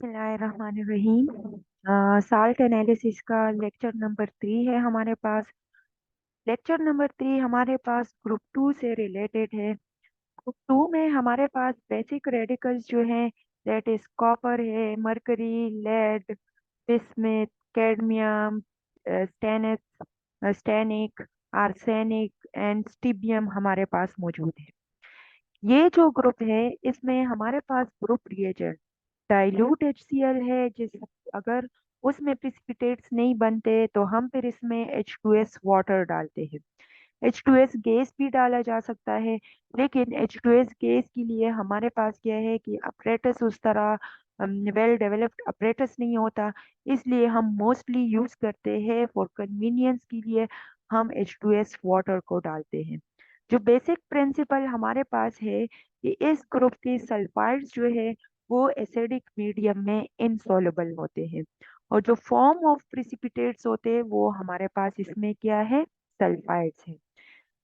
बिस्मिल्लाहिर्रहमानिर्रहीम। Salt analysis का lecture number 3 है हमारे पास। लेक्चर नंबर 3 हमारे पास ग्रुप 2 से रिलेटेड है। ग्रुप 2 में हमारे पास बेसिक रेडिकल्स जो हैं, दैट इज कॉपर है, mercury, lead, bismuth, cadmium, stannic, arsenic and stibium हमारे पास मौजूद है। ये जो ग्रुप है, इसमें हमारे पास ग्रुप रिएजेंट डाइल्यूट HCl है। जिस अगर उसमें प्रिसिपिटेट्स नहीं बनते तो हम फिर इसमें H2S वाटर डालते हैं। H2S गैस भी डाला जा सकता है, लेकिन H2S गैस के लिए हमारे पास क्या है कि अपरेटस उस तरह वेल डेवलप्ड अपरेटस नहीं होता, इसलिए हम मोस्टली यूज करते हैं फॉर कन्वीनियंस के लिए हम H2S वाटर को डालते हैं। जो बेसिक प्रिंसिपल हमारे पास है कि इस ग्रुप के सल्फाइड्स जो है वो एसिडिक मीडियम में इनसॉल्युबल होते हैं, और जो फॉर्म ऑफ प्रिसिपिटेट्स होते हैं वो हमारे पास इसमें क्या है, सल्फाइड्स है।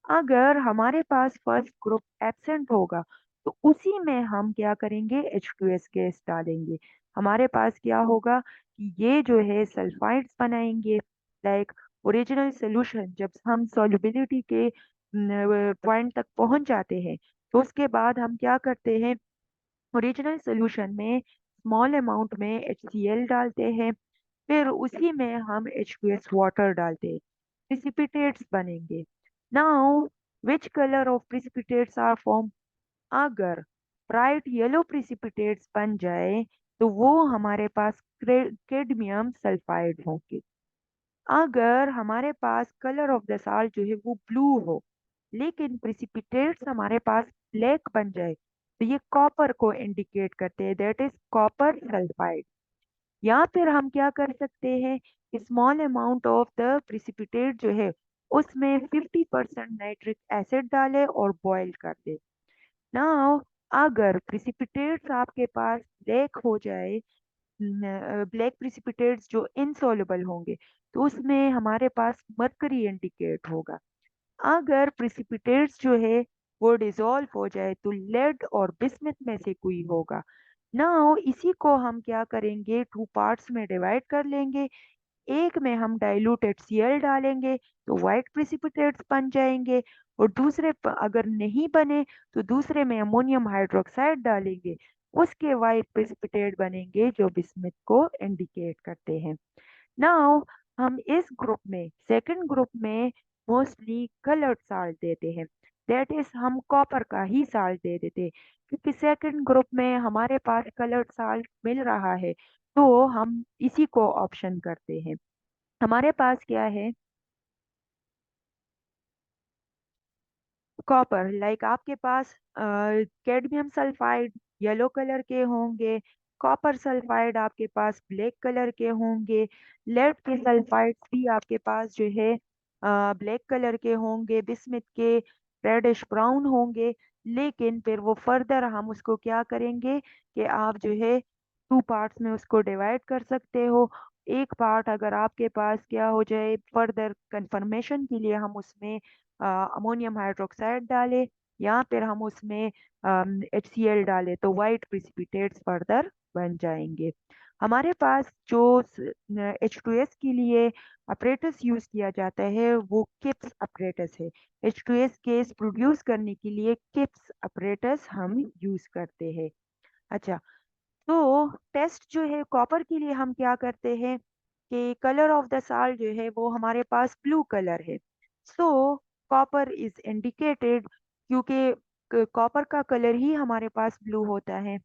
अगर हमारे पास फर्स्ट ग्रुप एब्सेंट होगा तो उसी में हम क्या करेंगे, H2S गैस डालेंगे। हमारे पास क्या होगा कि ये जो है सल्फाइड्स बनाएंगे। लाइक ओरिजिनल सोल्यूशन जब हम सॉल्युबिलिटी के पॉइंट तक पहुंच जाते हैं तो उसके बाद हम क्या करते हैं, ओरिजिनल सोल्यूशन में स्मॉल अमाउंट में HCl डालते हैं, फिर उसी में हम H2S वाटर डालते हैं, प्रिसिपिटेट्स बनेंगे। Now which colour of precipitates are form? अगर ब्राइट येलो प्रिसिपिटेट्स बन जाए तो वो हमारे पास कैडमियम सल्फाइड होंगे। अगर हमारे पास कलर ऑफ द साल्ट जो है वो ब्लू हो, लेकिन प्रिसिपिटेट्स हमारे पास ब्लैक बन जाए तो ये कॉपर को इंडिकेट करते हैं, दैट इज कॉपर सल्फाइड। या फिर हम क्या कर सकते हैं, small amount of the precipitate जो है उसमें 50% नाइट्रिक एसिड डालें और बॉईल कर दे। नाउ अगर प्रिसिपिटेट्स आपके पास ब्लैक हो जाए, ब्लैक प्रिसिपिटेट्स जो इनसॉल्युबल होंगे, तो उसमें हमारे पास मरकरी इंडिकेट होगा। अगर प्रिसिपिटेट्स जो है वो डिसॉल्व हो जाए तो लेड और बिस्मिथ में से कोई होगा। नाउ इसी को हम क्या करेंगे, टू पार्ट्स में डिवाइड कर लेंगे। एक में हम डाइल्यूट HCl डालेंगे तो वाइट प्रिसिपिटेट्स बन जाएंगे, और अगर नहीं बने तो दूसरे में अमोनियम हाइड्रोक्साइड डालेंगे, उसके वाइट प्रिसिपिटेट बनेंगे जो बिस्मिथ को इंडिकेट करते हैं। नाउ हम इस ग्रुप में, सेकंड ग्रुप में मोस्टली कलर्ड साल्ट देते हैं, दैट इज हम कॉपर का ही साल्ट दे देते हैं, क्योंकि सेकंड ग्रुप में हमारे पास कलर्ड साल्ट मिल रहा है तो हम इसी को ऑप्शन करते हैं। हमारे पास क्या है, कॉपर, लाइक आपके पास कैडमियम सल्फाइड येलो कलर के होंगे, कॉपर सल्फाइड आपके पास ब्लैक कलर के होंगे, लेड के सल्फाइड्स भी आपके पास जो है ब्लैक कलर के होंगे, बिस्मिथ के रेडिश ब्राउन होंगे। लेकिन फिर वो फर्दर हम उसको क्या करेंगे कि आप जो है टू पार्ट्स में उसको डिवाइड कर सकते हो। एक पार्ट अगर आपके पास क्या हो जाए, फर्दर कंफर्मेशन के लिए हम उसमें अमोनियम हाइड्रोक्साइड डालें, या फिर हम उसमें HCl डालें तो वाइट प्रिसिपिटेट्स फर्दर बन जाएंगे। हमारे पास जो H2S के लिए अपरेटस यूज किया जाता है वो किप्स अपरेटस है। H2S गैस प्रोड्यूस करने के लिए किप्स अपरेटस हम यूज करते हैं। अच्छा, तो टेस्ट जो है कॉपर के लिए हम क्या करते हैं कि कलर ऑफ द साल्ट जो है वो हमारे पास ब्लू कलर है, सो कॉपर इज इंडिकेटेड, क्योंकि कॉपर का कलर ही हमारे पास ब्लू होता है।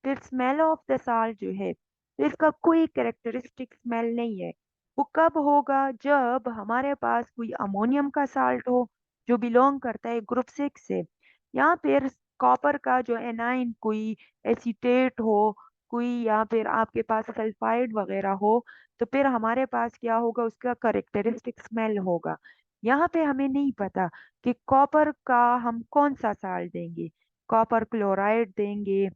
फिर स्मेल ऑफ द साल्ट जो है, तो इसका कोई कैरेक्टरिस्टिक स्मेल नहीं है। वो कब होगा, जब हमारे पास कोई अमोनियम का साल्ट हो जो बिलोंग करता है ग्रुप 6 से, या फिर कॉपर का जो एनाइन कोई एसीटेट हो कोई, या फिर आपके पास सल्फाइड वगैरह हो, तो फिर हमारे पास क्या होगा, उसका करेक्टरिस्टिक स्मेल होगा। यहाँ पे हमें नहीं पता कि कॉपर का हम कौन सा साल्ट देंगे, कॉपर क्लोराइड देंगे,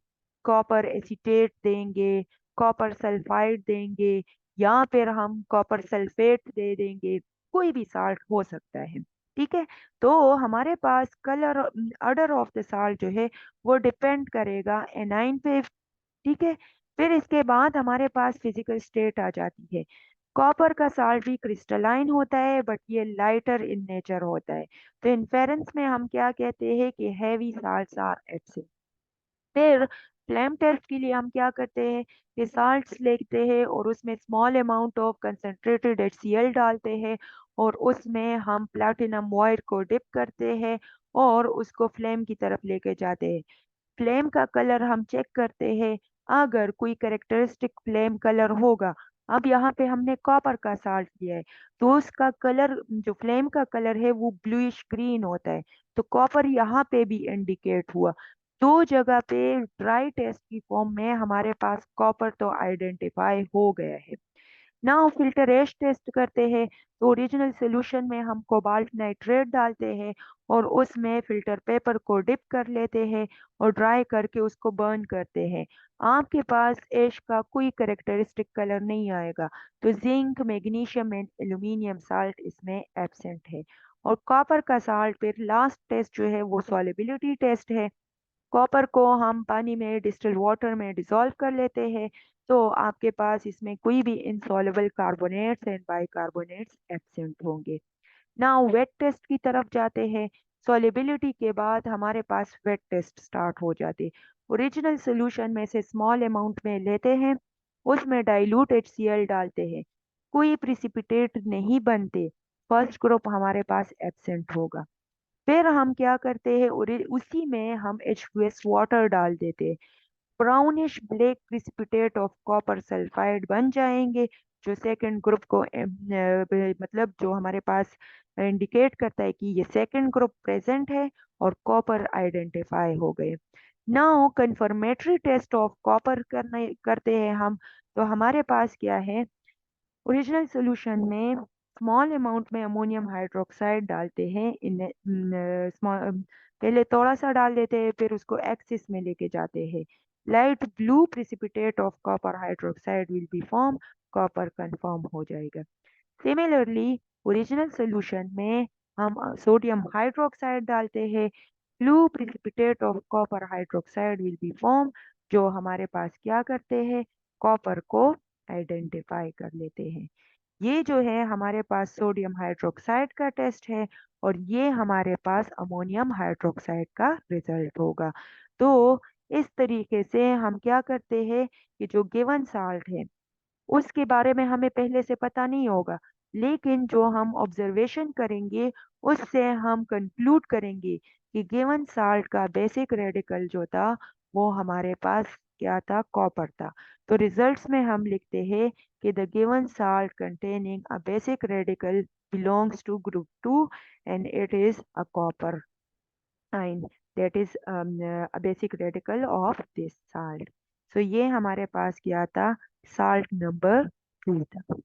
कॉपर एसीटेट देंगे, कॉपर सल्फाइड देंगे, या फिर हम कॉपर सल्फेट दे देंगे, कोई भी साल्ट हो सकता है। ठीक है, तो हमारे पास colour order of the salt जो है वो डिपेंड करेगा एनाइन पे। ठीक है, फिर इसके बाद हमारे पास फिजिकल स्टेट आ जाती है। कॉपर का साल्ट भी क्रिस्टलाइन होता है बट ये लाइटर इन नेचर होता है। तो इन्फेरेंस में हम क्या कहते हैं कि हैवी साल्ट्स आर एब्सेंट। फिर फ्लेम टेस्ट के लिए हम क्या करते हैं कि साल्ट्स लेते हैं और उसमें small amount of concentrated HCl डालते हैं और उसमें हम प्लैटिनम वायर को डिप करते हैं और उसको फ्लेम की तरफ लेके जाते हैं। फ्लेम का कलर हम चेक करते हैं, अगर कोई कैरेक्टरिस्टिक फ्लेम कलर होगा। अब यहाँ पे हमने कॉपर का साल्ट लिया है, तो उसका कलर जो फ्लेम का कलर है वो ब्लूइश ग्रीन होता है। तो कॉपर यहाँ पे भी इंडिकेट हुआ। दो जगह पे ड्राई टेस्ट की फॉर्म में हमारे पास कॉपर तो आइडेंटिफाई हो गया है। नाउ फिल्टर एश टेस्ट करते हैं। तो ओरिजिनल सोल्यूशन में हम कोबाल्ट नाइट्रेट डालते हैं और उसमें फिल्टर पेपर को डिप कर लेते हैं और ड्राई करके उसको बर्न करते हैं। आपके पास एश का कोई करेक्टरिस्टिक कलर नहीं आएगा। तो zinc, magnesium and aluminium salt इसमें एब्सेंट है। और कॉपर का साल्ट फिर लास्ट टेस्ट जो है वो सॉलिबिलिटी टेस्ट है। कॉपर को हम पानी में डिस्टिल वाटर में डिसॉल्व कर लेते हैं, तो आपके पास इसमें कोई भी insoluble carbonates and bicarbonates absent होंगे। नाउ वेट टेस्ट की तरफ जाते हैं। सॉलिबिलिटी के बाद हमारे पास वेट टेस्ट स्टार्ट हो जाते। ओरिजिनल सोल्यूशन में से स्मॉल अमाउंट में लेते हैं, उसमें डाइल्यूट HCl डालते हैं, कोई प्रिसिपिटेट नहीं बनते, फर्स्ट ग्रुप हमारे पास एब्सेंट होगा। फिर हम क्या करते हैं और उसी में हम H2S वाटर डाल देते हैं। Brownish black precipitate of copper sulphide बन जाएंगे, जो सेकंड ग्रुप को मतलब जो हमारे पास इंडिकेट करता है कि ये सेकंड ग्रुप प्रेजेंट है और कॉपर आइडेंटिफाई हो गए। Now confirmatory test of copper करना करते हैं हम। तो हमारे पास क्या है, ओरिजिनल सॉल्यूशन में स्मॉल अमाउंट में अमोनियम हाइड्रोक्साइड डालते हैं पहले थोड़ा सा डाल देते हैं, फिर उसको एक्सिस में लेके जाते हैं। Light blue precipitate of copper hydroxide will be form, copper confirm हो जाएगा। सिमिलरली ओरिजिनल सॉल्यूशन में हम सोडियम हाइड्रोक्साइड डालते हैं, blue precipitate of copper hydroxide will be form, जो हमारे पास क्या करते हैं, कॉपर को आइडेंटिफाई कर लेते हैं। ये जो है हमारे पास सोडियम हाइड्रोक्साइड का टेस्ट है और ये हमारे पास अमोनियम हाइड्रोक्साइड का रिजल्ट होगा। तो इस तरीके से हम क्या करते हैं कि जो गिवन साल्ट है उसके बारे में हमें पहले से पता नहीं होगा, लेकिन जो हम ऑब्जर्वेशन करेंगे उससे हम कंक्लूड करेंगे कि गिवन साल्ट का बेसिक रेडिकल जो था वो हमारे पास क्या था, कॉपर था। तो रिजल्ट्स में हम लिखते हैं कि the given salt containing a basic radical belongs to group 2 and it is a copper ion that is a basic radical of this salt. So ये हमारे पास क्या था, साल्ट नंबर 2 था।